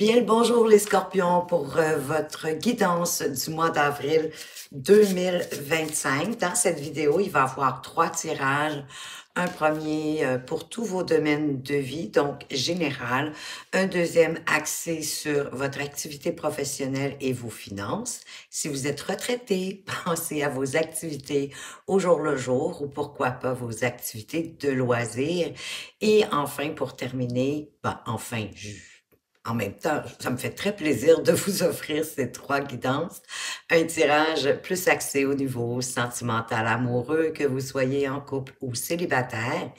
Bien le bonjour les scorpions pour votre guidance du mois d'avril 2025. Dans cette vidéo, il va y avoir 3 tirages. Un premier pour tous vos domaines de vie, donc général. Un deuxième axé sur votre activité professionnelle et vos finances. Si vous êtes retraité, pensez à vos activités au jour le jour ou pourquoi pas vos activités de loisirs. Et enfin, pour terminer, en même temps, ça me fait très plaisir de vous offrir ces 3 guidances. Un tirage plus axé au niveau sentimental, amoureux, que vous soyez en couple ou célibataire.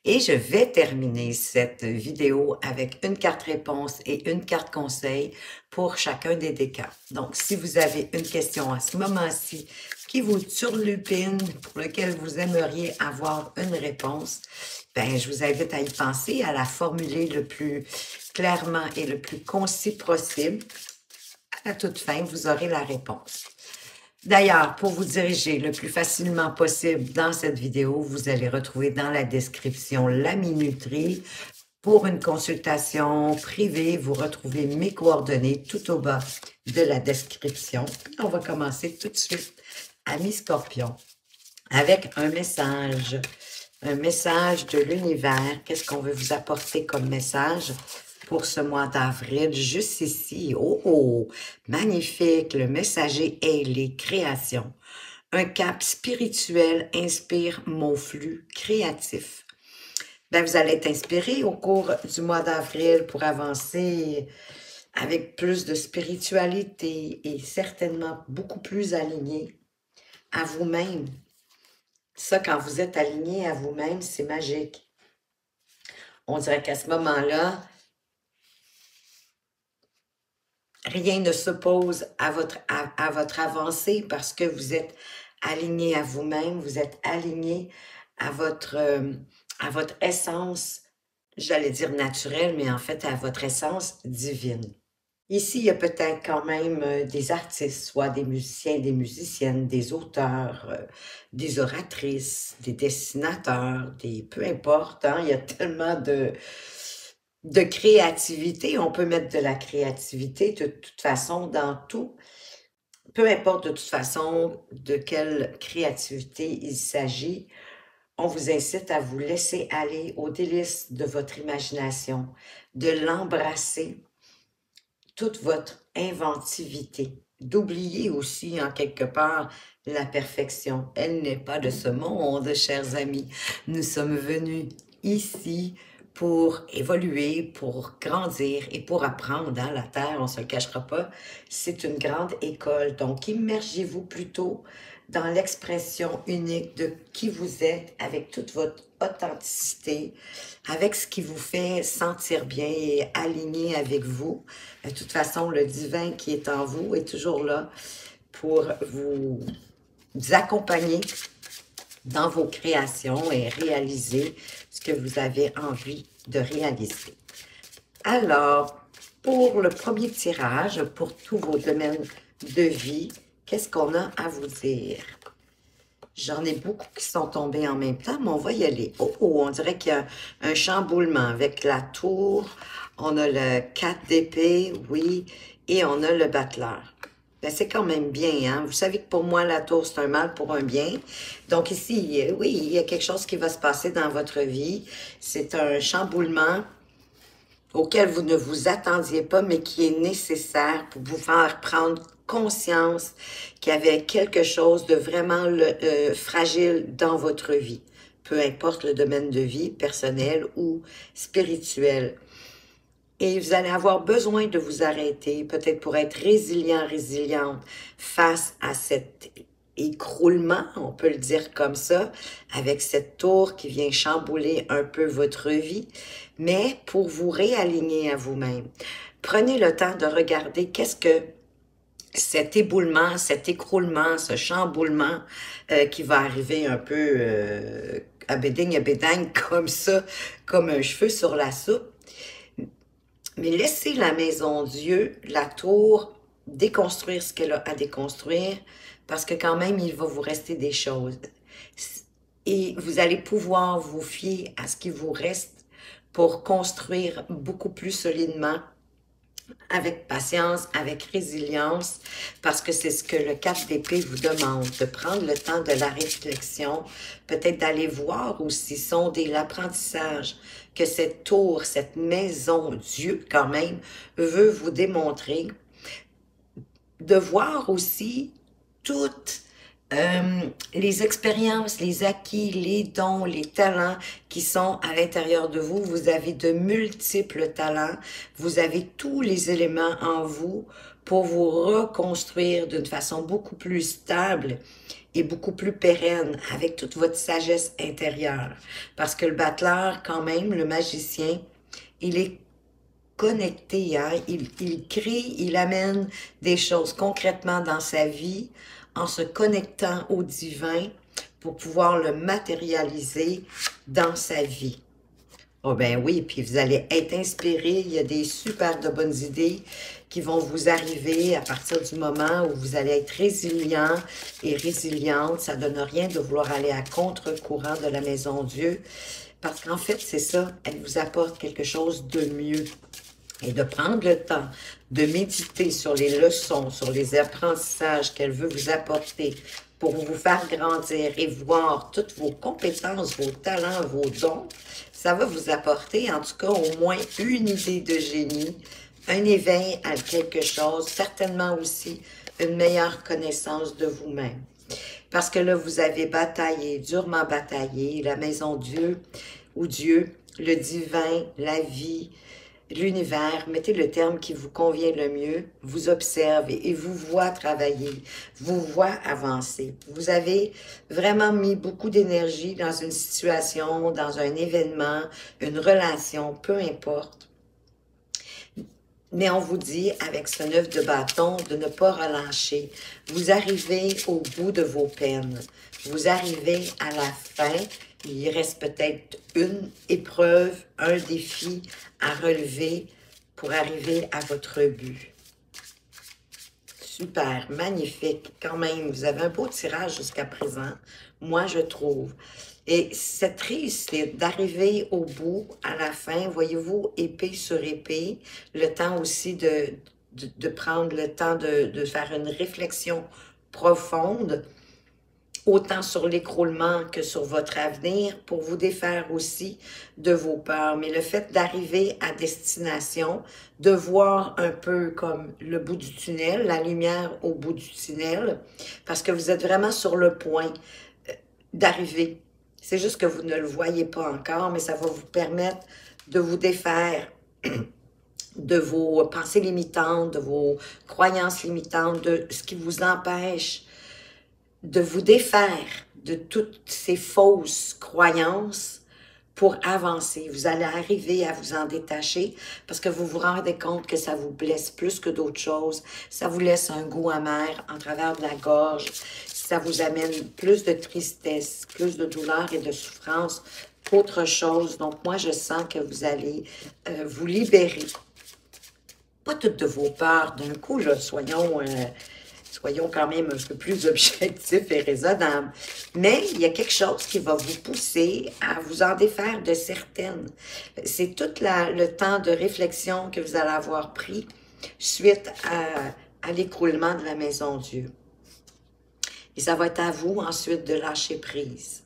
Et je vais terminer cette vidéo avec une carte réponse et une carte conseil pour chacun des cas. Donc, si vous avez une question à ce moment-ci qui vous turlupine, pour lequel vous aimeriez avoir une réponse, ben, je vous invite à y penser, à la formuler le plus clairement et le plus concis possible. À la toute fin, vous aurez la réponse. D'ailleurs, pour vous diriger le plus facilement possible dans cette vidéo, vous allez retrouver dans la description la minuterie. Pour une consultation privée, vous retrouvez mes coordonnées tout au bas de la description. On va commencer tout de suite, amis scorpions, avec un message de l'univers. Qu'est-ce qu'on veut vous apporter comme message pour ce mois d'avril, juste ici? Oh, magnifique, le messager est les créations. Un cap spirituel inspire mon flux créatif. Ben, vous allez être inspiré au cours du mois d'avril pour avancer avec plus de spiritualité et certainement beaucoup plus aligné à vous-même. Ça, quand vous êtes aligné à vous-même, c'est magique. On dirait qu'à ce moment-là, rien ne s'oppose à votre avancée parce que vous êtes aligné à vous-même, vous êtes aligné à votre essence, j'allais dire naturelle, mais en fait à votre essence divine. Ici, il y a peut-être quand même des artistes, soit des musiciens, des musiciennes, des auteurs, des oratrices, des dessinateurs, peu importe, hein, il y a tellement de créativité. On peut mettre de la créativité de toute façon dans tout. Peu importe de toute façon de quelle créativité il s'agit, on vous incite à vous laisser aller aux délices de votre imagination, de l'embrasser, toute votre inventivité, d'oublier aussi en quelque part la perfection. Elle n'est pas de ce monde, chers amis. Nous sommes venus ici pour évoluer, pour grandir et pour apprendre. Hein? La Terre, on ne se le cachera pas, c'est une grande école. Donc, immergez-vous plutôt dans l'expression unique de qui vous êtes avec toute votre authenticité, avec ce qui vous fait sentir bien et aligné avec vous. De toute façon, le divin qui est en vous est toujours là pour vous accompagner dans vos créations et réaliser ce que vous avez envie de réaliser. Alors, pour le premier tirage, pour tous vos domaines de vie, qu'est-ce qu'on a à vous dire? J'en ai beaucoup qui sont tombés en même temps, mais on va y aller. Oh, on dirait qu'il y a un chamboulement avec la tour. On a le 4 d'épée, oui, et on a le battleur. Ben, c'est quand même bien, hein? Vous savez que pour moi, la tour, c'est un mal pour un bien. Donc ici, oui, il y a quelque chose qui va se passer dans votre vie. C'est un chamboulement auquel vous ne vous attendiez pas, mais qui est nécessaire pour vous faire prendre conscience qu'il y avait quelque chose de vraiment fragile dans votre vie, peu importe le domaine de vie, personnel ou spirituel. Et vous allez avoir besoin de vous arrêter, peut-être pour être résilient, résiliente face à cet écroulement, on peut le dire comme ça, avec cette tour qui vient chambouler un peu votre vie, mais pour vous réaligner à vous-même. Prenez le temps de regarder qu'est-ce que cet éboulement, cet écroulement, ce chamboulement qui va arriver un peu à béding comme ça, comme un cheveu sur la soupe. Mais laissez la maison Dieu, la tour, déconstruire ce qu'elle a à déconstruire, parce que quand même, il va vous rester des choses. Et vous allez pouvoir vous fier à ce qui vous reste pour construire beaucoup plus solidement avec patience, avec résilience, parce que c'est ce que le 4 d'épée vous demande, de prendre le temps de la réflexion, peut-être d'aller voir aussi, sonder l'apprentissage que cette tour, cette maison, Dieu quand même, veut vous démontrer, de voir aussi toutes les expériences, les acquis, les dons, les talents qui sont à l'intérieur de vous. Vous avez de multiples talents. Vous avez tous les éléments en vous pour vous reconstruire d'une façon beaucoup plus stable et beaucoup plus pérenne avec toute votre sagesse intérieure. Parce que le battleur, quand même, le magicien, il est connecté, hein? Il crée, il amène des choses concrètement dans sa vie en se connectant au divin pour pouvoir le matérialiser dans sa vie. Oh ben oui, puis vous allez être inspiré, il y a des super de bonnes idées qui vont vous arriver à partir du moment où vous allez être résilient et résiliente. Ça ne donne rien de vouloir aller à contre-courant de la Maison Dieu, parce qu'en fait, c'est ça, elle vous apporte quelque chose de mieux. Et de prendre le temps de méditer sur les leçons, sur les apprentissages qu'elle veut vous apporter pour vous faire grandir et voir toutes vos compétences, vos talents, vos dons, ça va vous apporter en tout cas au moins une idée de génie, un éveil à quelque chose, certainement aussi une meilleure connaissance de vous-même. Parce que là, vous avez bataillé, durement bataillé, la maison Dieu ou Dieu, le divin, la vie, l'univers, mettez le terme qui vous convient le mieux, vous observe et vous voit travailler, vous voit avancer. Vous avez vraiment mis beaucoup d'énergie dans une situation, dans un événement, une relation, peu importe. Mais on vous dit, avec ce 9 de bâton, de ne pas relâcher. Vous arrivez au bout de vos peines. Vous arrivez à la fin. Il reste peut-être une épreuve, un défi à relever pour arriver à votre but. Super, magnifique. Quand même, vous avez un beau tirage jusqu'à présent, moi je trouve. Et cette réussite d'arriver au bout, à la fin, voyez-vous, épée sur épée, le temps aussi de prendre le temps de faire une réflexion profonde, autant sur l'écroulement que sur votre avenir, pour vous défaire aussi de vos peurs. Mais le fait d'arriver à destination, de voir un peu comme le bout du tunnel, la lumière au bout du tunnel, parce que vous êtes vraiment sur le point d'arriver. C'est juste que vous ne le voyez pas encore, mais ça va vous permettre de vous défaire de vos pensées limitantes, de vos croyances limitantes, de ce qui vous empêche de vous défaire de toutes ces fausses croyances pour avancer. Vous allez arriver à vous en détacher parce que vous vous rendez compte que ça vous blesse plus que d'autres choses. Ça vous laisse un goût amer en travers de la gorge. Ça vous amène plus de tristesse, plus de douleur et de souffrance qu'autre chose. Donc, moi, je sens que vous allez vous libérer. Pas toutes de vos peurs d'un coup, là, soyons quand même un peu plus objectifs et raisonnables. Mais il y a quelque chose qui va vous pousser à vous en défaire de certaines. C'est tout le temps de réflexion que vous allez avoir pris suite à l'écroulement de la Maison Dieu. Et ça va être à vous ensuite de lâcher prise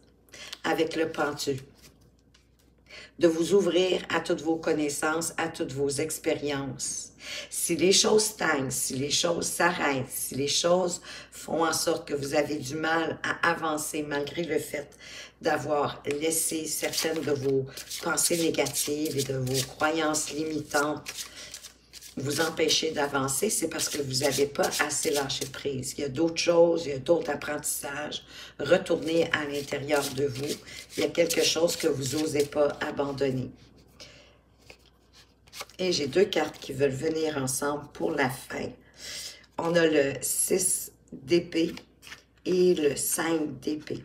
avec le pendu, de vous ouvrir à toutes vos connaissances, à toutes vos expériences. Si les choses stagnent, si les choses s'arrêtent, si les choses font en sorte que vous avez du mal à avancer malgré le fait d'avoir laissé certaines de vos pensées négatives et de vos croyances limitantes vous empêcher d'avancer, c'est parce que vous n'avez pas assez lâché prise. Il y a d'autres choses, il y a d'autres apprentissages. Retournez à l'intérieur de vous. Il y a quelque chose que vous n'osez pas abandonner. Et j'ai deux cartes qui veulent venir ensemble pour la fin. On a le 6 d'épée et le 5 d'épée.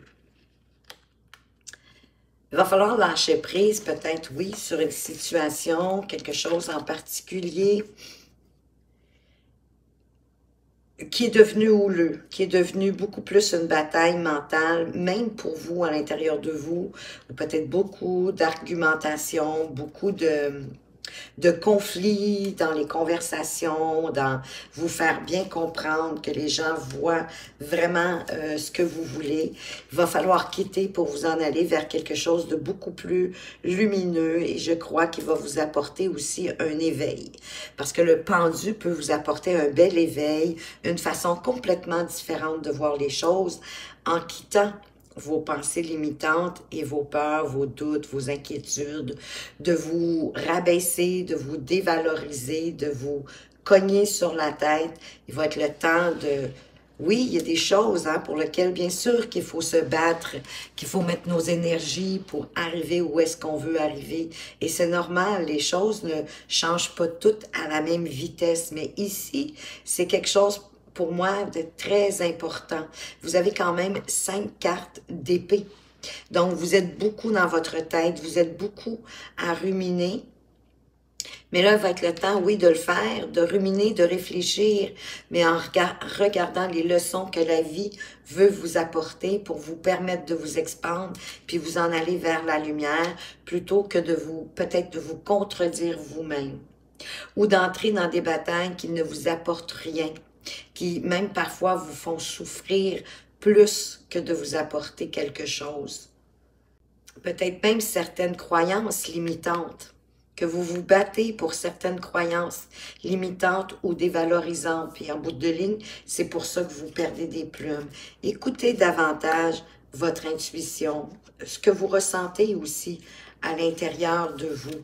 Il va falloir lâcher prise, peut-être, oui, sur une situation, quelque chose en particulier qui est devenu houleux, qui est devenu beaucoup plus une bataille mentale, même pour vous, à l'intérieur de vous, ou peut-être beaucoup d'argumentation, beaucoup de de conflits dans les conversations, dans vous faire bien comprendre, que les gens voient vraiment ce que vous voulez. Il va falloir quitter pour vous en aller vers quelque chose de beaucoup plus lumineux et je crois qu'il va vous apporter aussi un éveil. Parce que le pendu peut vous apporter un bel éveil, une façon complètement différente de voir les choses en quittant vos pensées limitantes et vos peurs, vos doutes, vos inquiétudes, de vous rabaisser, de vous dévaloriser, de vous cogner sur la tête. Il va être le temps de... Oui, il y a des choses pour lesquelles, bien sûr, qu'il faut se battre, qu'il faut mettre nos énergies pour arriver où est-ce qu'on veut arriver. Et c'est normal, les choses ne changent pas toutes à la même vitesse. Mais ici, c'est quelque chose pour moi de très important. Vous avez quand même 5 cartes d'épée. Donc, vous êtes beaucoup dans votre tête, vous êtes beaucoup à ruminer. Mais là, il va être le temps, oui, de le faire, de ruminer, de réfléchir, mais en regardant les leçons que la vie veut vous apporter pour vous permettre de vous expandre, puis vous en aller vers la lumière, plutôt que de vous, peut-être de vous contredire vous-même, ou d'entrer dans des batailles qui ne vous apportent rien, qui même parfois vous font souffrir plus que de vous apporter quelque chose. Peut-être même certaines croyances limitantes, que vous vous battez pour certaines croyances limitantes ou dévalorisantes. Puis en bout de ligne, c'est pour ça que vous perdez des plumes. Écoutez davantage votre intuition, ce que vous ressentez aussi à l'intérieur de vous.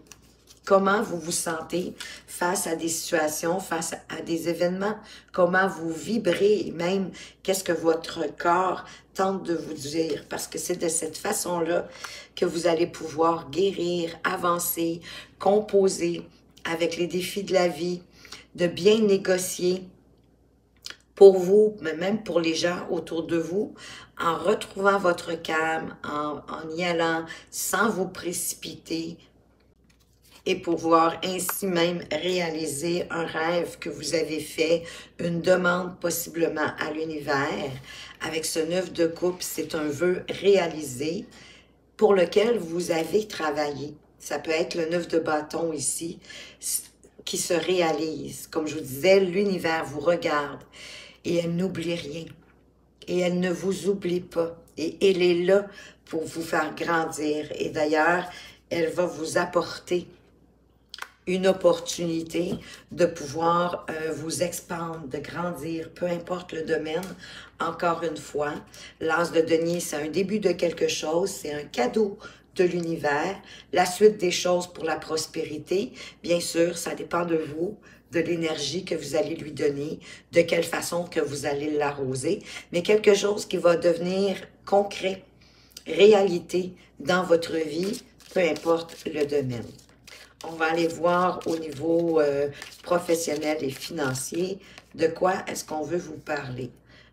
Comment vous vous sentez face à des situations, face à des événements? Comment vous vibrez, même qu'est-ce que votre corps tente de vous dire? Parce que c'est de cette façon-là que vous allez pouvoir guérir, avancer, composer avec les défis de la vie, de bien négocier pour vous, mais même pour les gens autour de vous, en retrouvant votre calme, en y allant sans vous précipiter, et pouvoir ainsi même réaliser un rêve que vous avez fait, une demande possiblement à l'univers. Avec ce 9 de coupe, c'est un vœu réalisé pour lequel vous avez travaillé. Ça peut être le 9 de bâton ici, qui se réalise. Comme je vous disais, l'univers vous regarde et elle n'oublie rien. Et elle ne vous oublie pas. Et elle est là pour vous faire grandir. Et d'ailleurs, elle va vous apporter une opportunité de pouvoir vous expandre, de grandir, peu importe le domaine. Encore une fois, l'as de denier, c'est un début de quelque chose, c'est un cadeau de l'univers, la suite des choses pour la prospérité. Bien sûr, ça dépend de vous, de l'énergie que vous allez lui donner, de quelle façon que vous allez l'arroser, mais quelque chose qui va devenir concret, réalité dans votre vie, peu importe le domaine. On va aller voir au niveau professionnel et financier de quoi est-ce qu'on veut vous parler.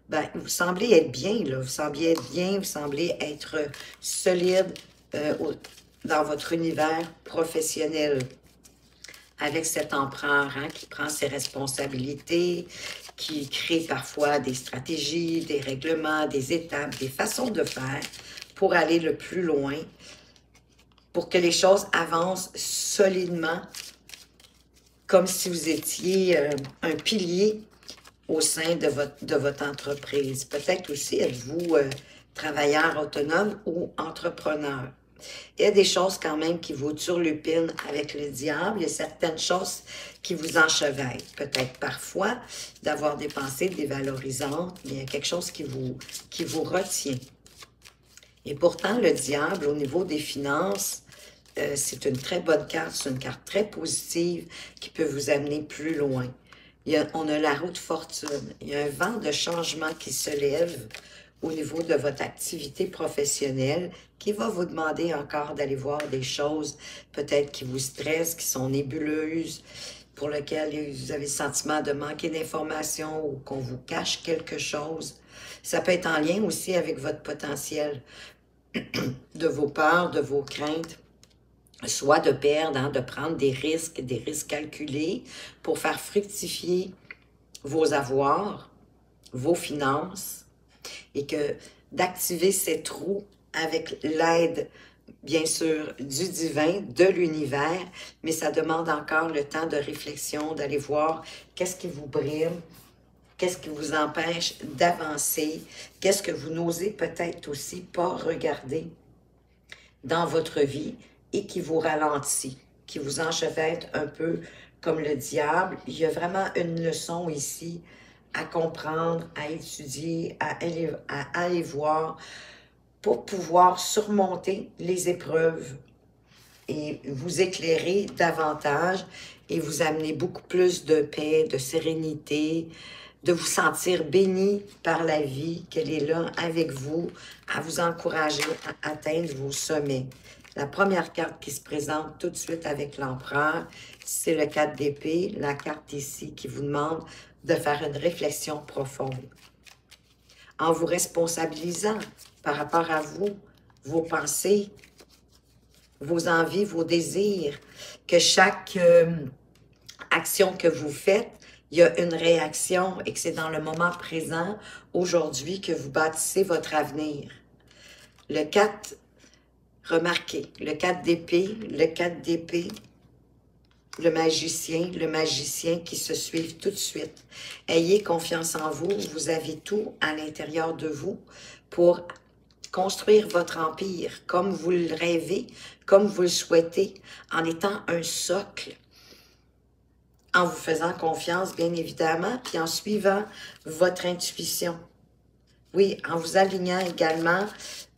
Ben, vous semblez être bien, là. Vous semblez être bien, vous semblez être solide dans votre univers professionnel avec cet empereur qui prend ses responsabilités, qui crée parfois des stratégies, des règlements, des étapes, des façons de faire pour aller le plus loin, pour que les choses avancent solidement, comme si vous étiez un pilier au sein de votre entreprise. Peut-être aussi êtes-vous travailleur autonome ou entrepreneur. Il y a des choses quand même qui vous turlupinent avec le diable. Il y a certaines choses qui vous enchevêtrent. Peut-être parfois d'avoir des pensées dévalorisantes, mais il y a quelque chose qui vous retient. Et pourtant, le diable, au niveau des finances, c'est une très bonne carte, c'est une carte très positive qui peut vous amener plus loin. On a la roue de fortune. Il y a un vent de changement qui se lève au niveau de votre activité professionnelle qui va vous demander encore d'aller voir des choses peut-être qui vous stressent, qui sont nébuleuses, pour lesquelles vous avez le sentiment de manquer d'informations ou qu'on vous cache quelque chose. Ça peut être en lien aussi avec votre potentiel, de vos peurs, de vos craintes, soit de perdre, de prendre des risques calculés pour faire fructifier vos avoirs, vos finances, et que d'activer ces trous avec l'aide bien sûr, du divin, de l'univers, mais ça demande encore le temps de réflexion, d'aller voir qu'est-ce qui vous brime, qu'est-ce qui vous empêche d'avancer, qu'est-ce que vous n'osez peut-être aussi pas regarder dans votre vie et qui vous ralentit, qui vous enchevêtre un peu comme le diable. Il y a vraiment une leçon ici à comprendre, à étudier, à aller voir pour pouvoir surmonter les épreuves et vous éclairer davantage et vous amener beaucoup plus de paix, de sérénité, de vous sentir béni par la vie, qu'elle est là avec vous, à vous encourager à atteindre vos sommets. La première carte qui se présente tout de suite avec l'empereur, c'est le 4 d'épée, la carte ici qui vous demande de faire une réflexion profonde. En vous responsabilisant par rapport à vous, vos pensées, vos envies, vos désirs, que chaque action que vous faites, il y a une réaction et que c'est dans le moment présent, aujourd'hui, que vous bâtissez votre avenir. Le 4, remarquez, le 4 d'épée, le 4 d'épée, le magicien qui se suivent tout de suite. Ayez confiance en vous, vous avez tout à l'intérieur de vous pour construire votre empire comme vous le rêvez, comme vous le souhaitez, en étant un socle, en vous faisant confiance, bien évidemment, puis en suivant votre intuition. Oui, en vous alignant également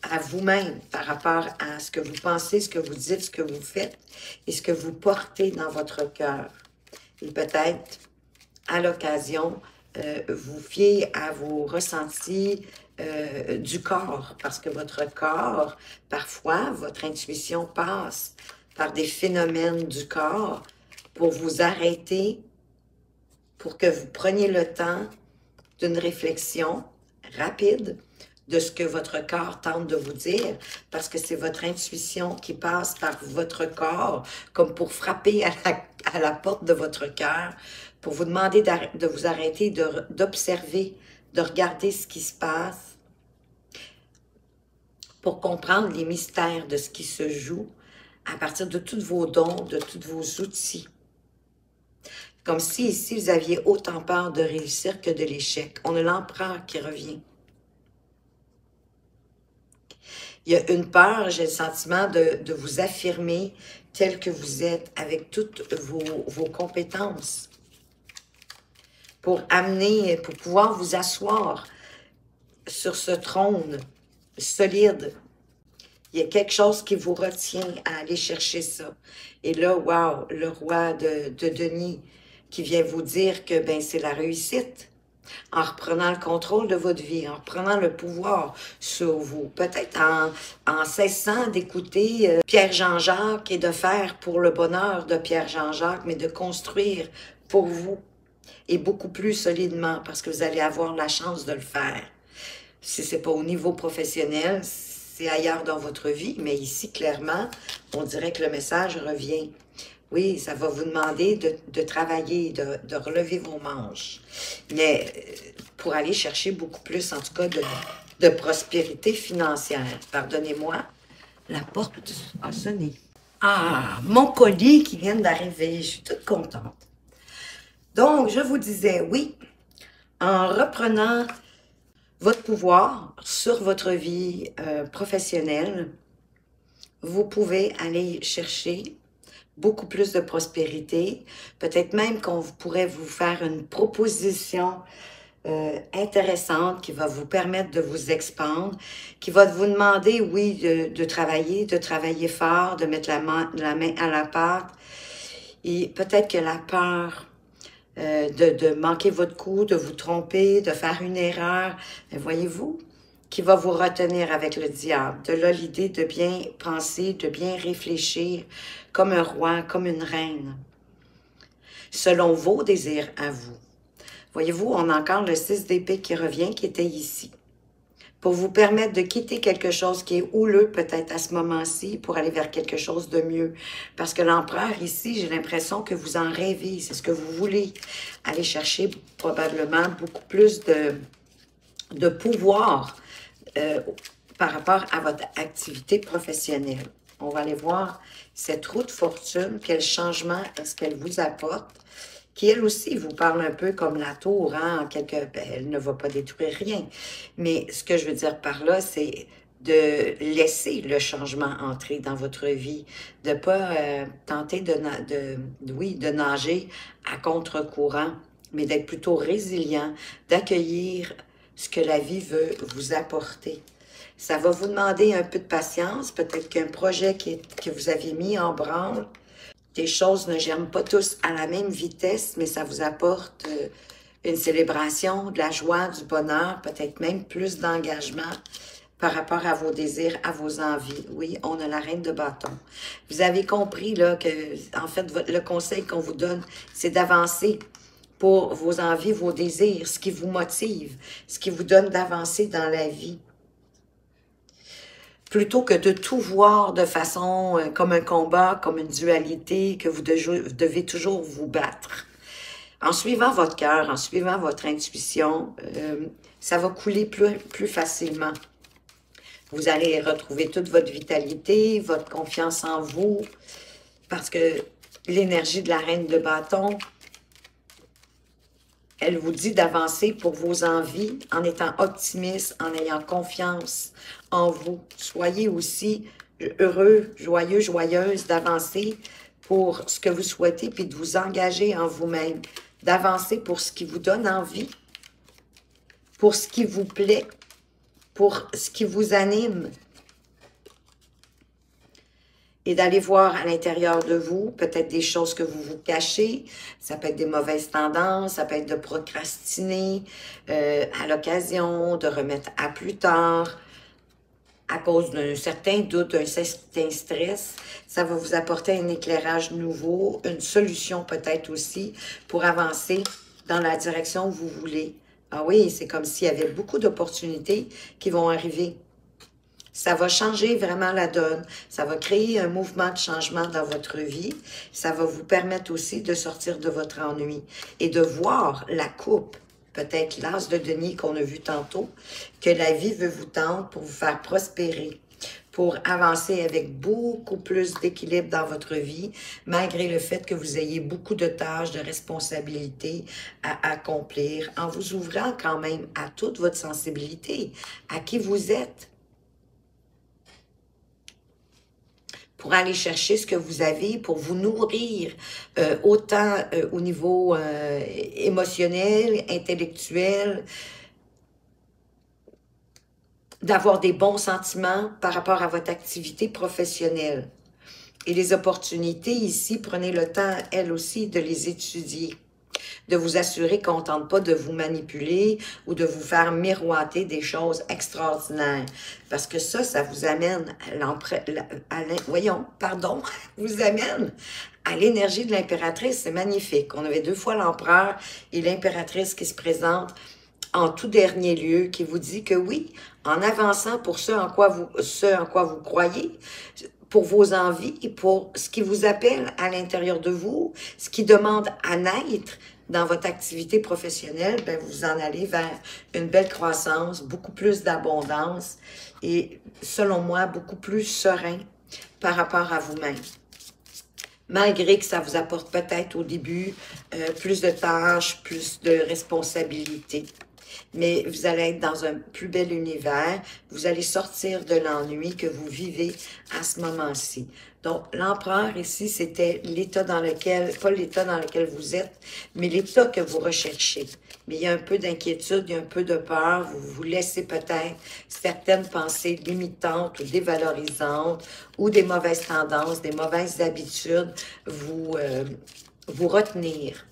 à vous-même par rapport à ce que vous pensez, ce que vous dites, ce que vous faites et ce que vous portez dans votre cœur. Et peut-être, à l'occasion, vous fiez à vos ressentis du corps, parce que votre corps, parfois, votre intuition passe par des phénomènes du corps pour vous arrêter, pour que vous preniez le temps d'une réflexion rapide de ce que votre corps tente de vous dire, parce que c'est votre intuition qui passe par votre corps, comme pour frapper à la porte de votre cœur, pour vous demander de vous arrêter, d'observer, de regarder ce qui se passe, pour comprendre les mystères de ce qui se joue à partir de tous vos dons, de tous vos outils. Comme si ici, vous aviez autant peur de réussir que de l'échec. On a l'empereur qui revient. Il y a une peur, j'ai le sentiment de vous affirmer tel que vous êtes, avec toutes vos compétences, pour amener, pour pouvoir vous asseoir sur ce trône solide. Il y a quelque chose qui vous retient à aller chercher ça. Et là, wow, le roi de Denis qui vient vous dire que ben c'est la réussite. En reprenant le contrôle de votre vie, en reprenant le pouvoir sur vous. Peut-être en cessant d'écouter Pierre Jean-Jacques et de faire pour le bonheur de Pierre Jean-Jacques, mais de construire pour vous et beaucoup plus solidement parce que vous allez avoir la chance de le faire. Si ce n'est pas au niveau professionnel, c'est ailleurs dans votre vie, mais ici, clairement, on dirait que le message revient. Oui, ça va vous demander de travailler, de relever vos manches. Mais pour aller chercher beaucoup plus, en tout cas, de prospérité financière. Pardonnez-moi, la porte a sonné. Ah, mon colis qui vient d'arriver. Je suis toute contente. Donc, je vous disais, oui, en reprenant votre pouvoir sur votre vie professionnelle, vous pouvez aller chercher beaucoup plus de prospérité. Peut-être même qu'on pourrait vous faire une proposition intéressante qui va vous permettre de vous expandre, qui va vous demander, oui, de travailler fort, de mettre la main à la pâte. Et peut-être que la peur de manquer votre coup, de vous tromper, de faire une erreur, voyez-vous, qui va vous retenir avec le diable. De là, l'idée de bien penser, de bien réfléchir, comme un roi, comme une reine, selon vos désirs à vous. Voyez-vous, on a encore le 6 d'épée qui revient, qui était ici, pour vous permettre de quitter quelque chose qui est houleux peut-être à ce moment-ci, pour aller vers quelque chose de mieux. Parce que l'empereur ici, j'ai l'impression que vous en rêvez, c'est ce que vous voulez. Aller chercher probablement beaucoup plus de pouvoir par rapport à votre activité professionnelle. On va aller voir cette roue de fortune, quel changement est-ce qu'elle vous apporte, qui elle aussi vous parle un peu comme la tour, hein, elle ne va pas détruire rien. Mais ce que je veux dire par là, c'est de laisser le changement entrer dans votre vie, de ne pas tenter oui, de nager à contre-courant, mais d'être plutôt résilient, d'accueillir ce que la vie veut vous apporter. Ça va vous demander un peu de patience, peut-être qu'un projet que vous aviez mis en branle, les choses ne germent pas tous à la même vitesse, mais ça vous apporte une célébration, de la joie, du bonheur, peut-être même plus d'engagement par rapport à vos désirs, à vos envies. Oui, on a la reine de bâton. Vous avez compris là que, en fait, le conseil qu'on vous donne, c'est d'avancer pour vos envies, vos désirs, ce qui vous motive, ce qui vous donne d'avancer dans la vie. Plutôt que de tout voir de façon comme un combat, comme une dualité, que vous devez toujours vous battre. En suivant votre cœur, en suivant votre intuition, ça va couler plus facilement. Vous allez retrouver toute votre vitalité, votre confiance en vous, parce que l'énergie de la reine de bâton, elle vous dit d'avancer pour vos envies en étant optimiste, en ayant confiance en vous. Soyez aussi heureux, joyeux, joyeuse d'avancer pour ce que vous souhaitez, puis de vous engager en vous-même, d'avancer pour ce qui vous donne envie, pour ce qui vous plaît, pour ce qui vous anime. Et d'aller voir à l'intérieur de vous, peut-être des choses que vous vous cachez, ça peut être des mauvaises tendances, ça peut être de procrastiner à l'occasion, de remettre à plus tard, à cause d'un certain doute, d'un certain stress. Ça va vous apporter un éclairage nouveau, une solution peut-être aussi pour avancer dans la direction où vous voulez. Ah oui, c'est comme s'il y avait beaucoup d'opportunités qui vont arriver. Ça va changer vraiment la donne. Ça va créer un mouvement de changement dans votre vie. Ça va vous permettre aussi de sortir de votre ennui et de voir la coupe, peut-être l'as de denier qu'on a vu tantôt, que la vie veut vous tendre pour vous faire prospérer, pour avancer avec beaucoup plus d'équilibre dans votre vie, malgré le fait que vous ayez beaucoup de tâches, de responsabilités à accomplir, en vous ouvrant quand même à toute votre sensibilité, à qui vous êtes, pour aller chercher ce que vous avez, pour vous nourrir, autant au niveau émotionnel, intellectuel, d'avoir des bons sentiments par rapport à votre activité professionnelle. Et les opportunités ici, prenez le temps, elles aussi, de les étudier, de vous assurer qu'on ne tente pas de vous manipuler ou de vous faire miroiter des choses extraordinaires. Parce que ça vous amène vous amène à l'énergie de l'impératrice. C'est magnifique. On avait 2 fois l'empereur et l'impératrice qui se présente en tout dernier lieu, qui vous dit que oui, en avançant pour ce en quoi vous croyez, pour vos envies, pour ce qui vous appelle à l'intérieur de vous, ce qui demande à naître dans votre activité professionnelle, ben vous en allez vers une belle croissance, beaucoup plus d'abondance et, selon moi, beaucoup plus serein par rapport à vous-même. Malgré que ça vous apporte peut-être au début plus de tâches, plus de responsabilités. Mais vous allez être dans un plus bel univers, vous allez sortir de l'ennui que vous vivez à ce moment-ci. Donc, l'empereur ici, c'était l'état dans lequel, pas l'état dans lequel vous êtes, mais l'état que vous recherchez. Mais il y a un peu d'inquiétude, il y a un peu de peur, vous vous laissez peut-être certaines pensées limitantes ou dévalorisantes, ou des mauvaises tendances, des mauvaises habitudes vous retenir.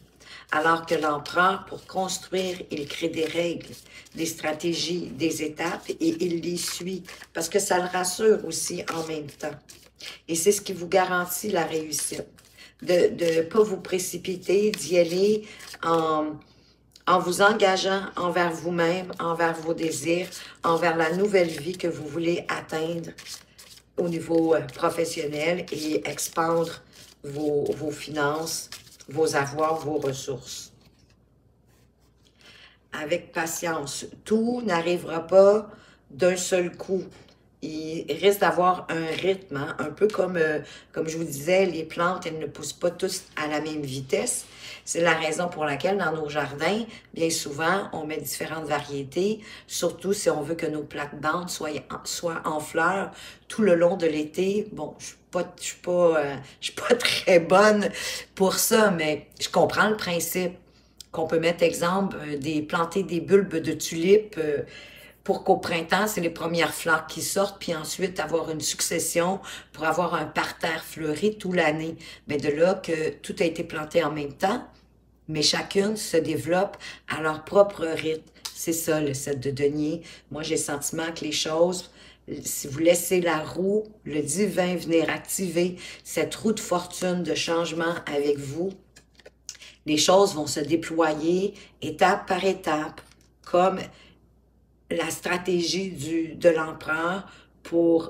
Alors que l'empereur, pour construire, il crée des règles, des stratégies, des étapes et il les suit parce que ça le rassure aussi en même temps. Et c'est ce qui vous garantit la réussite. De ne pas vous précipiter, d'y aller en vous engageant envers vous-même, envers vos désirs, envers la nouvelle vie que vous voulez atteindre au niveau professionnel et expandre vos finances, vos avoirs, vos ressources. Avec patience. Tout n'arrivera pas d'un seul coup. il risque d'avoir un rythme, hein, un peu comme je vous disais, les plantes, elles ne poussent pas tous à la même vitesse. C'est la raison pour laquelle dans nos jardins, bien souvent, on met différentes variétés, surtout si on veut que nos plates-bandes soient en fleurs tout le long de l'été. Bon, je suis pas très bonne pour ça, mais je comprends le principe qu'on peut mettre, exemple, planter des bulbes de tulipes pour qu'au printemps, c'est les premières fleurs qui sortent, puis ensuite avoir une succession pour avoir un parterre fleuri tout l'année. Mais de là que tout a été planté en même temps, mais chacune se développe à leur propre rythme. C'est ça, le 7 de denier. Moi, j'ai le sentiment que les choses, si vous laissez la roue, le divin venir activer cette roue de fortune, de changement avec vous, les choses vont se déployer étape par étape, comme la stratégie de l'empereur pour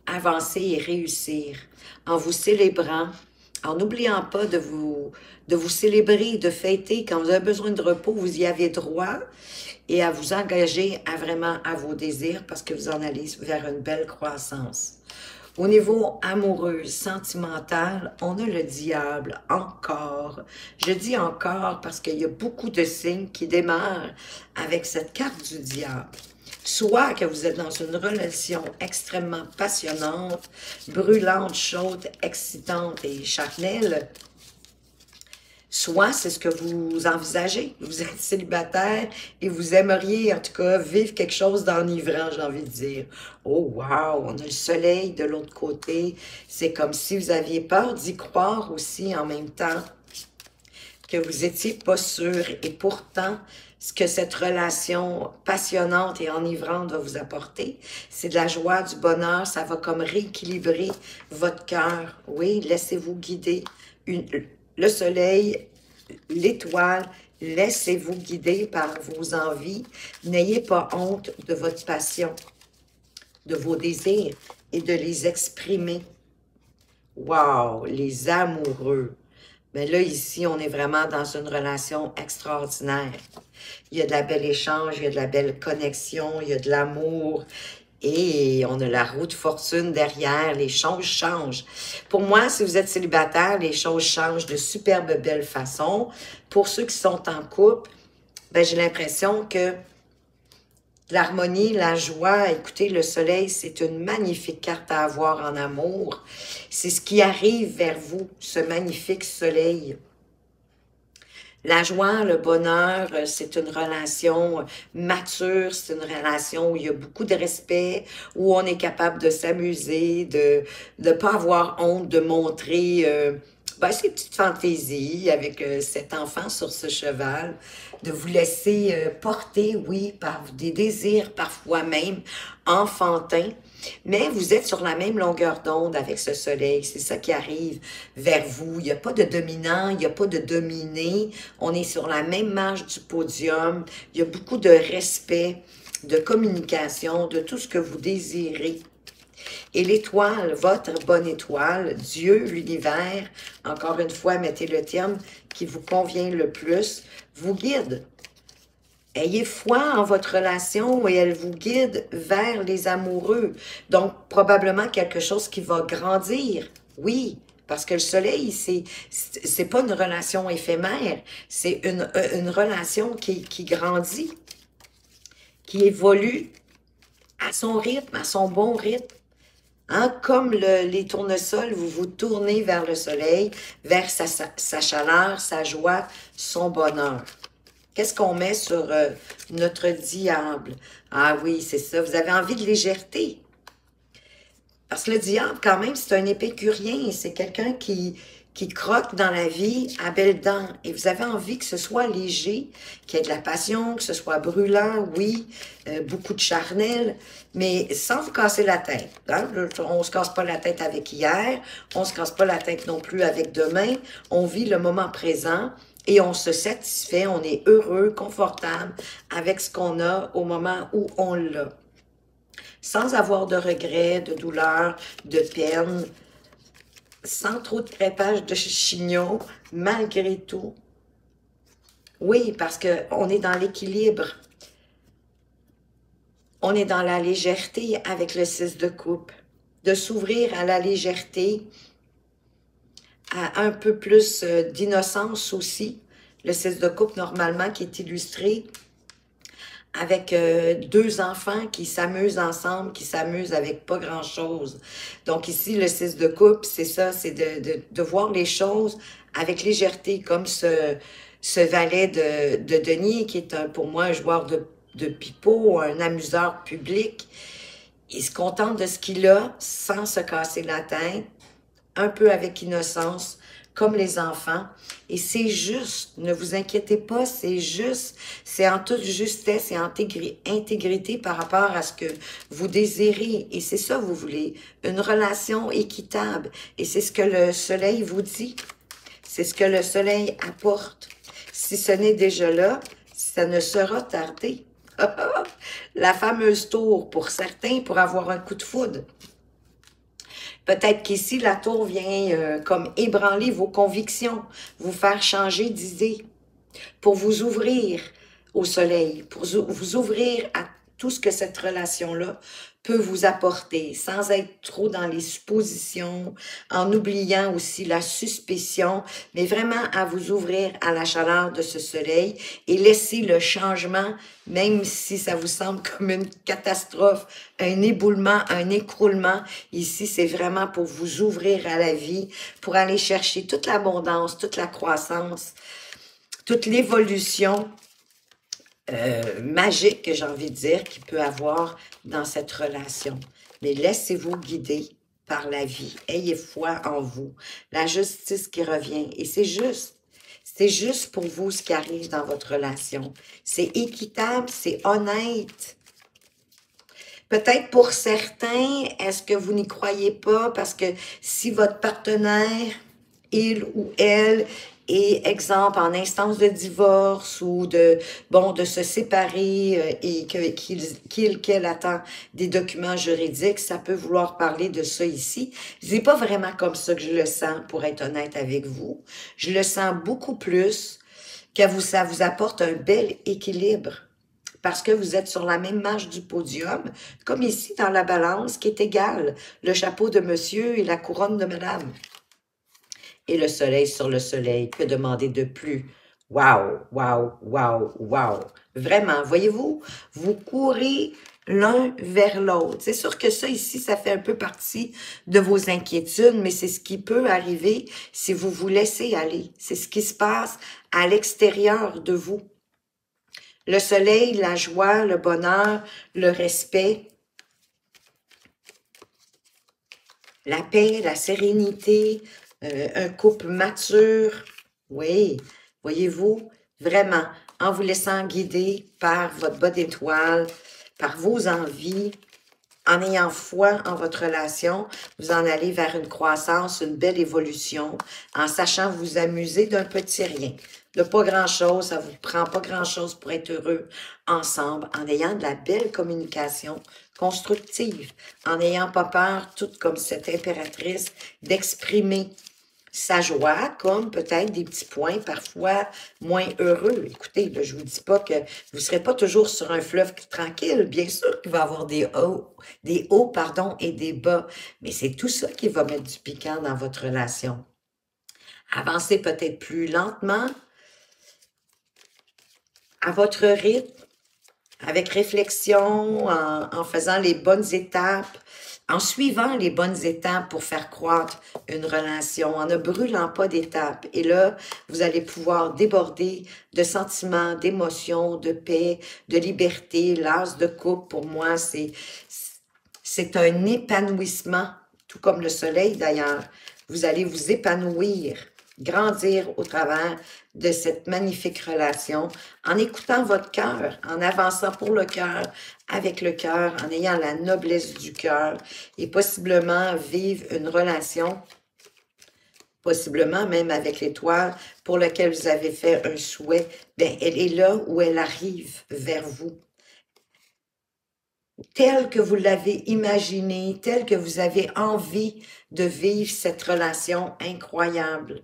avancer et réussir, en vous célébrant, en n'oubliant pas de vous célébrer, de fêter. Quand vous avez besoin de repos, vous y avez droit, et à vous engager à vraiment à vos désirs parce que vous en allez vers une belle croissance. Au niveau amoureux, sentimental, on a le diable encore. Je dis encore parce qu'il y a beaucoup de signes qui démarrent avec cette carte du diable. Soit que vous êtes dans une relation extrêmement passionnante, brûlante, chaude, excitante et charnelle, soit c'est ce que vous envisagez. Vous êtes célibataire et vous aimeriez, en tout cas, vivre quelque chose d'enivrant, j'ai envie de dire. Oh, wow, on a le soleil de l'autre côté. C'est comme si vous aviez peur d'y croire aussi en même temps, que vous étiez pas sûr. Et pourtant, ce que cette relation passionnante et enivrante va vous apporter, c'est de la joie, du bonheur. Ça va comme rééquilibrer votre cœur. Oui, laissez-vous guider. Le soleil, l'étoile, laissez-vous guider par vos envies. N'ayez pas honte de votre passion, de vos désirs et de les exprimer. Wow, les amoureux. Mais là, ici, on est vraiment dans une relation extraordinaire. Il y a de la belle échange, il y a de la belle connexion, il y a de l'amour. Et on a la roue de fortune derrière, les choses changent. Pour moi, si vous êtes célibataire, les choses changent de superbe belle façon. Pour ceux qui sont en couple, ben, j'ai l'impression que l'harmonie, la joie, écoutez, le soleil, c'est une magnifique carte à avoir en amour. C'est ce qui arrive vers vous, ce magnifique soleil. La joie, le bonheur, c'est une relation mature, c'est une relation où il y a beaucoup de respect, où on est capable de s'amuser, de ne pas avoir honte de montrer ses petites fantaisies avec cet enfant sur ce cheval, de vous laisser porter, oui, par des désirs parfois même enfantins, mais vous êtes sur la même longueur d'onde avec ce soleil. C'est ça qui arrive vers vous. Il n'y a pas de dominant, il n'y a pas de dominé. On est sur la même marge du podium. Il y a beaucoup de respect, de communication, de tout ce que vous désirez. Et l'étoile, votre bonne étoile, Dieu, l'univers, encore une fois, mettez le terme qui vous convient le plus, vous guide. Ayez foi en votre relation et elle vous guide vers les amoureux. Donc, probablement quelque chose qui va grandir. Oui, parce que le soleil, c'est pas une relation éphémère. C'est une relation qui grandit, qui évolue à son rythme, à son bon rythme. Hein? Comme les tournesols, vous vous tournez vers le soleil, vers sa chaleur, sa joie, son bonheur. Qu'est-ce qu'on met sur notre diable? Ah oui, c'est ça. Vous avez envie de légèreté. Parce que le diable, quand même, c'est un épicurien. C'est quelqu'un qui croque dans la vie à belles dents. Et vous avez envie que ce soit léger, qu'il y ait de la passion, que ce soit brûlant, oui, beaucoup de charnel, mais sans vous casser la tête. Hein? On ne se casse pas la tête avec hier, on ne se casse pas la tête non plus avec demain. On vit le moment présent. Et on se satisfait, on est heureux, confortable avec ce qu'on a au moment où on l'a. Sans avoir de regrets, de douleurs, de peine, sans trop de crépage de chignon, malgré tout. Oui, parce qu'on est dans l'équilibre. On est dans la légèreté avec le 6 de coupe. De s'ouvrir à la légèreté, à un peu plus d'innocence aussi. Le 6 de coupe, normalement, qui est illustré avec deux enfants qui s'amusent ensemble, qui s'amusent avec pas grand-chose. Donc ici, le 6 de coupe, c'est ça, c'est de voir les choses avec légèreté, comme ce valet de denier, qui est pour moi un joueur de pipeau, un amuseur public. Il se contente de ce qu'il a sans se casser la tête, un peu avec innocence, comme les enfants. Et c'est juste, ne vous inquiétez pas, c'est juste, c'est en toute justesse et intégrité par rapport à ce que vous désirez. Et c'est ça que vous voulez, une relation équitable. Et c'est ce que le soleil vous dit. C'est ce que le soleil apporte. Si ce n'est déjà là, ça ne sera tardé. La fameuse tour, pour certains, pour avoir un coup de foudre. Peut-être qu'ici, la tour vient comme ébranler vos convictions, vous faire changer d'idée, pour vous ouvrir au soleil, pour vous ouvrir à tout ce que cette relation-là peut vous apporter, sans être trop dans les suppositions, en oubliant aussi la suspicion, mais vraiment à vous ouvrir à la chaleur de ce soleil et laisser le changement, même si ça vous semble comme une catastrophe, un éboulement, un écroulement. Ici, c'est vraiment pour vous ouvrir à la vie, pour aller chercher toute l'abondance, toute la croissance, toute l'évolution magique, que j'ai envie de dire, qu'il peut avoir dans cette relation. Mais laissez-vous guider par la vie. Ayez foi en vous. La justice qui revient. Et c'est juste. C'est juste pour vous ce qui arrive dans votre relation. C'est équitable, c'est honnête. Peut-être pour certains, est-ce que vous n'y croyez pas? Parce que si votre partenaire, il ou elle, est, exemple, en instance de divorce ou de se séparer et qu'elle attend des documents juridiques, ça peut vouloir parler de ça ici. C'est pas vraiment comme ça que je le sens, pour être honnête avec vous. Je le sens beaucoup plus que ça vous apporte un bel équilibre, parce que vous êtes sur la même marge du podium, comme ici dans la balance, qui est égale, le chapeau de monsieur et la couronne de madame. Et le soleil sur le soleil, que demander de plus? Wow, wow, wow, wow. Vraiment, voyez-vous, vous courez l'un vers l'autre. C'est sûr que ça ici, ça fait un peu partie de vos inquiétudes, mais c'est ce qui peut arriver si vous vous laissez aller. C'est ce qui se passe à l'extérieur de vous. Le soleil, la joie, le bonheur, le respect, la paix, la sérénité, un couple mature. Oui, voyez-vous, vraiment, en vous laissant guider par votre bas d'étoile, par vos envies, en ayant foi en votre relation, vous en allez vers une croissance, une belle évolution, en sachant vous amuser d'un petit rien, de pas grand-chose, ça vous prend pas grand-chose pour être heureux ensemble, en ayant de la belle communication constructive, en n'ayant pas peur, toute comme cette impératrice, d'exprimer sa joie, comme peut-être des petits points parfois moins heureux. Écoutez, là, je vous dis pas que vous ne serez pas toujours sur un fleuve tranquille. Bien sûr qu'il va y avoir des hauts, pardon, et des bas. Mais c'est tout ça qui va mettre du piquant dans votre relation. Avancez peut-être plus lentement, à votre rythme, avec réflexion, en faisant les bonnes étapes, en suivant les bonnes étapes pour faire croître une relation, en ne brûlant pas d'étapes. Et là, vous allez pouvoir déborder de sentiments, d'émotions, de paix, de liberté. L'as de coupe, pour moi, c'est un épanouissement, tout comme le soleil d'ailleurs. Vous allez vous épanouir, grandir au travers de cette magnifique relation, en écoutant votre cœur, en avançant pour le cœur, avec le cœur, en ayant la noblesse du cœur, et possiblement vivre une relation, possiblement même avec l'étoile pour laquelle vous avez fait un souhait, bien, elle est là où elle arrive vers vous, tel que vous l'avez imaginé, tel que vous avez envie de vivre cette relation incroyable.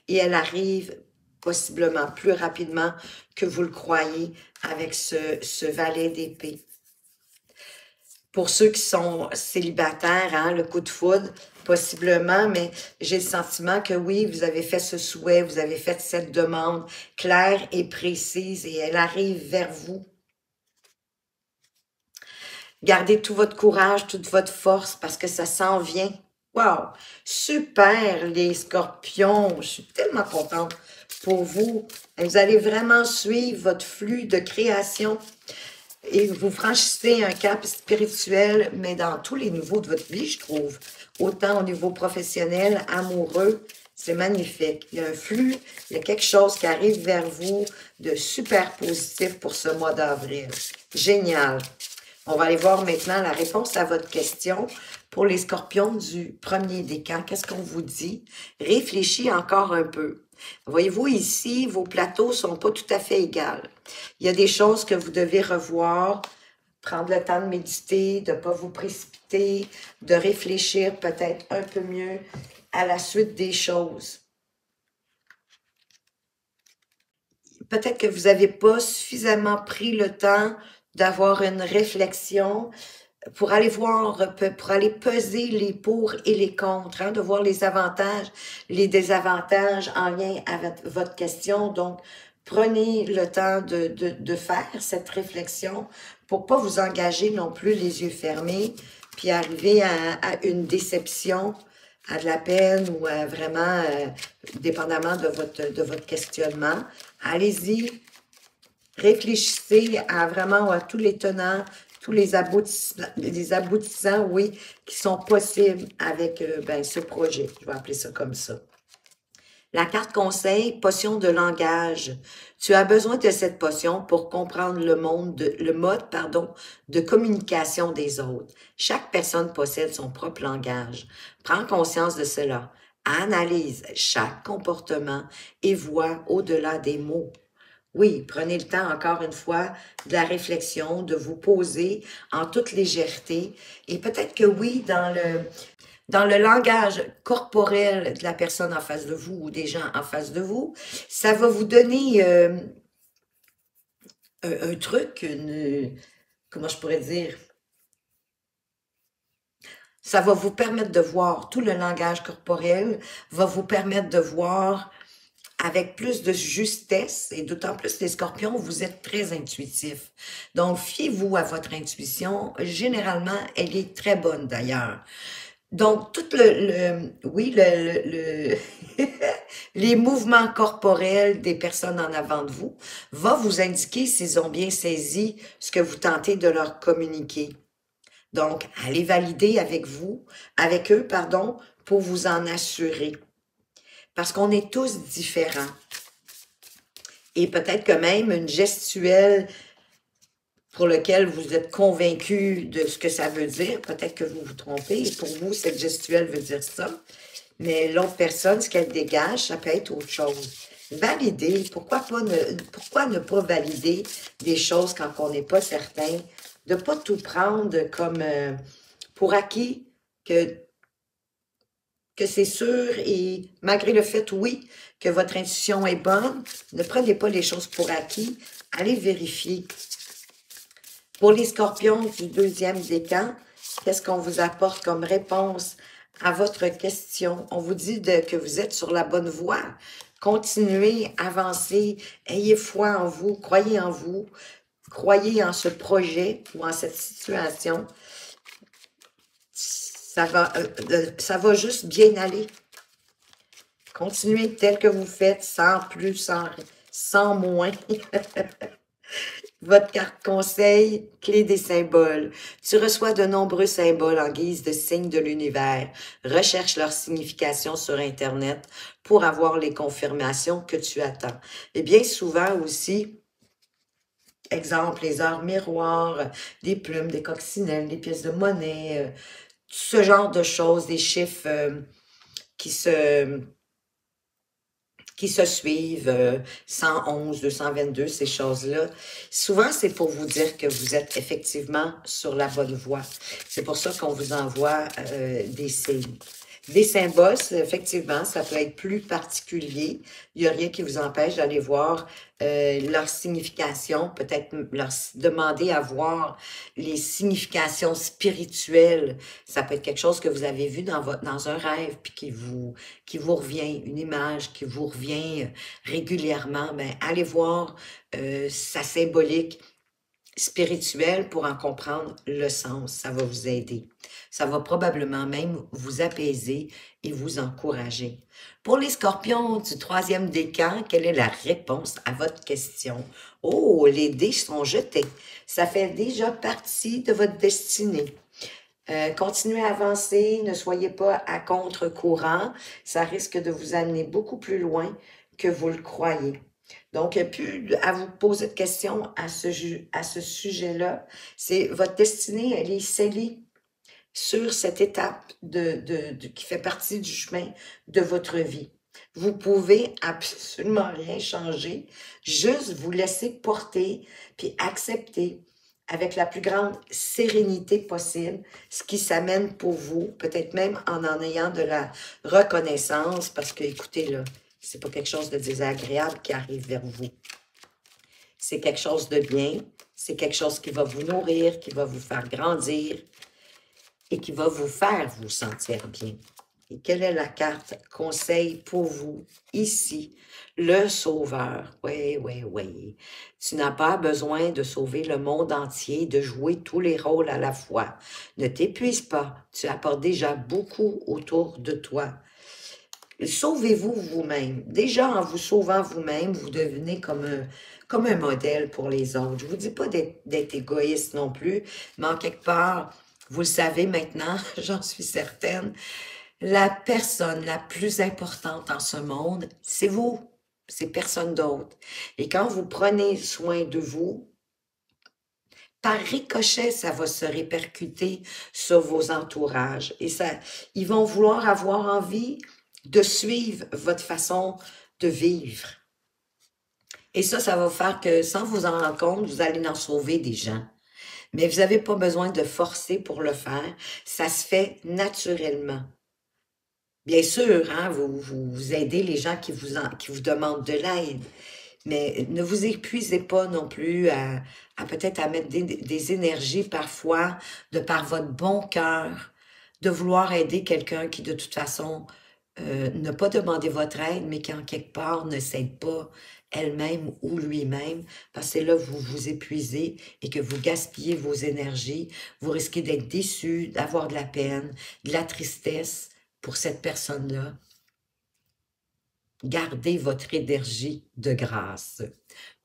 Et elle arrive possiblement plus rapidement que vous le croyez avec ce valet d'épée. Pour ceux qui sont célibataires, hein, le coup de foudre, possiblement, mais j'ai le sentiment que oui, vous avez fait ce souhait, vous avez fait cette demande claire et précise et elle arrive vers vous. Gardez tout votre courage, toute votre force parce que ça s'en vient. Wow! Super, les scorpions! Je suis tellement contente pour vous. Vous allez vraiment suivre votre flux de création et vous franchissez un cap spirituel, mais dans tous les niveaux de votre vie, je trouve. Autant au niveau professionnel, amoureux, c'est magnifique. Il y a un flux, il y a quelque chose qui arrive vers vous de super positif pour ce mois d'avril. Génial! On va aller voir maintenant la réponse à votre question pour les scorpions du premier décan. Qu'est-ce qu'on vous dit? Réfléchis encore un peu. Voyez-vous ici, vos plateaux sont pas tout à fait égaux. Il y a des choses que vous devez revoir, prendre le temps de méditer, de ne pas vous précipiter, de réfléchir peut-être un peu mieux à la suite des choses. Peut-être que vous n'avez pas suffisamment pris le temps d'avoir une réflexion pour aller voir, pour aller peser les pour et les contre, hein, de voir les avantages, les désavantages en lien avec votre question. Donc, prenez le temps de faire cette réflexion pour pas vous engager non plus les yeux fermés, puis arriver à une déception, à de la peine ou à vraiment, dépendamment de votre questionnement. Allez-y, réfléchissez à vraiment à tous les tenants, tous les aboutissants, oui, qui sont possibles avec ce projet. Je vais appeler ça comme ça. La carte conseil, potion de langage. Tu as besoin de cette potion pour comprendre le mode, de communication des autres. Chaque personne possède son propre langage. Prends conscience de cela. Analyse chaque comportement et vois au-delà des mots. Oui, prenez le temps, encore une fois, de la réflexion, de vous poser en toute légèreté. Et peut-être que oui, dans le langage corporel de la personne en face de vous ou des gens en face de vous, ça va vous donner un truc, comment je pourrais dire? Ça va vous permettre de voir, tout le langage corporel va vous permettre de voir avec plus de justesse, et d'autant plus les scorpions, vous êtes très intuitifs. Donc, fiez-vous à votre intuition. Généralement, elle est très bonne d'ailleurs. Donc, tout les mouvements corporels des personnes en avant de vous va vous indiquer s'ils ont bien saisi ce que vous tentez de leur communiquer. Donc, allez valider avec eux, pour vous en assurer. Parce qu'on est tous différents. Et peut-être que même une gestuelle pour laquelle vous êtes convaincu de ce que ça veut dire, peut-être que vous vous trompez, et pour vous, cette gestuelle veut dire ça. Mais l'autre personne, ce qu'elle dégage, ça peut être autre chose. Valider, pourquoi ne pas valider des choses quand on n'est pas certain, de ne pas tout prendre comme pour acquis que c'est sûr et malgré le fait, oui, que votre intuition est bonne, ne prenez pas les choses pour acquis, allez vérifier. Pour les scorpions du deuxième décan, qu'est-ce qu'on vous apporte comme réponse à votre question? On vous dit que vous êtes sur la bonne voie. Continuez, avancez, ayez foi en vous, croyez en ce projet ou en cette situation. Ça va juste bien aller. Continuez tel que vous faites, sans plus, sans moins. Votre carte conseil, clé des symboles. Tu reçois de nombreux symboles en guise de signes de l'univers. Recherche leur signification sur Internet pour avoir les confirmations que tu attends. Et bien souvent aussi, exemple, les heures miroirs, des plumes, des coccinelles, des pièces de monnaie, ce genre de choses, des chiffres qui se suivent, 111, 222, ces choses-là. Souvent, c'est pour vous dire que vous êtes effectivement sur la bonne voie. C'est pour ça qu'on vous envoie des signes. Des symboles, effectivement, ça peut être plus particulier. Il n'y a rien qui vous empêche d'aller voir leur signification, peut-être demander à voir les significations spirituelles. Ça peut être quelque chose que vous avez vu dans un rêve, puis qui vous revient, une image qui vous revient régulièrement. Ben, allez voir sa symbolique spirituel pour en comprendre le sens. Ça va vous aider. Ça va probablement même vous apaiser et vous encourager. Pour les scorpions du troisième décan, quelle est la réponse à votre question? Oh, les dés sont jetés. Ça fait déjà partie de votre destinée. Continuez à avancer, ne soyez pas à contre-courant. Ça risque de vous amener beaucoup plus loin que vous le croyez. Donc, plus à vous poser de questions à ce sujet-là. C'est votre destinée, elle est scellée sur cette étape qui fait partie du chemin de votre vie. Vous pouvez absolument rien changer, juste vous laisser porter, puis accepter avec la plus grande sérénité possible ce qui s'amène pour vous, peut-être même en ayant de la reconnaissance, parce que, écoutez, là, c'est pas quelque chose de désagréable qui arrive vers vous. C'est quelque chose de bien, c'est quelque chose qui va vous nourrir, qui va vous faire grandir et qui va vous faire vous sentir bien. Et quelle est la carte conseil pour vous ici? Le sauveur. Oui, oui, oui. Tu n'as pas besoin de sauver le monde entier, de jouer tous les rôles à la fois. Ne t'épuise pas. Tu apportes déjà beaucoup autour de toi. Sauvez-vous vous-même. Déjà, en vous sauvant vous-même, vous devenez comme un modèle pour les autres. Je ne vous dis pas d'être égoïste non plus, mais en quelque part, vous le savez maintenant, j'en suis certaine, la personne la plus importante en ce monde, c'est vous. C'est personne d'autre. Et quand vous prenez soin de vous, par ricochet, ça va se répercuter sur vos entourages. Et ça, ils vont vouloir avoir envie de suivre votre façon de vivre. Et ça va faire que, sans vous en rendre compte, vous allez en sauver des gens. Mais vous n'avez pas besoin de forcer pour le faire. Ça se fait naturellement. Bien sûr, hein, vous aidez les gens qui vous demandent de l'aide. Mais ne vous épuisez pas non plus à peut-être à mettre des énergies parfois, de par votre bon cœur, de vouloir aider quelqu'un qui, de toute façon, n'a pas demandé votre aide, mais qui, en quelque part, ne s'aide pas elle-même ou lui-même, parce que c'est là que vous vous épuisez et que vous gaspillez vos énergies. Vous risquez d'être déçu, d'avoir de la peine, de la tristesse pour cette personne-là. Gardez votre énergie de grâce.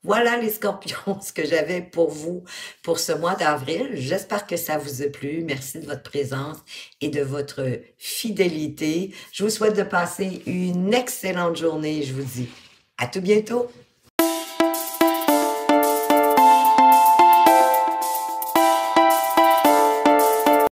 Voilà les scorpions, ce que j'avais pour vous pour ce mois d'avril. J'espère que ça vous a plu. Merci de votre présence et de votre fidélité. Je vous souhaite de passer une excellente journée. Je vous dis à tout bientôt.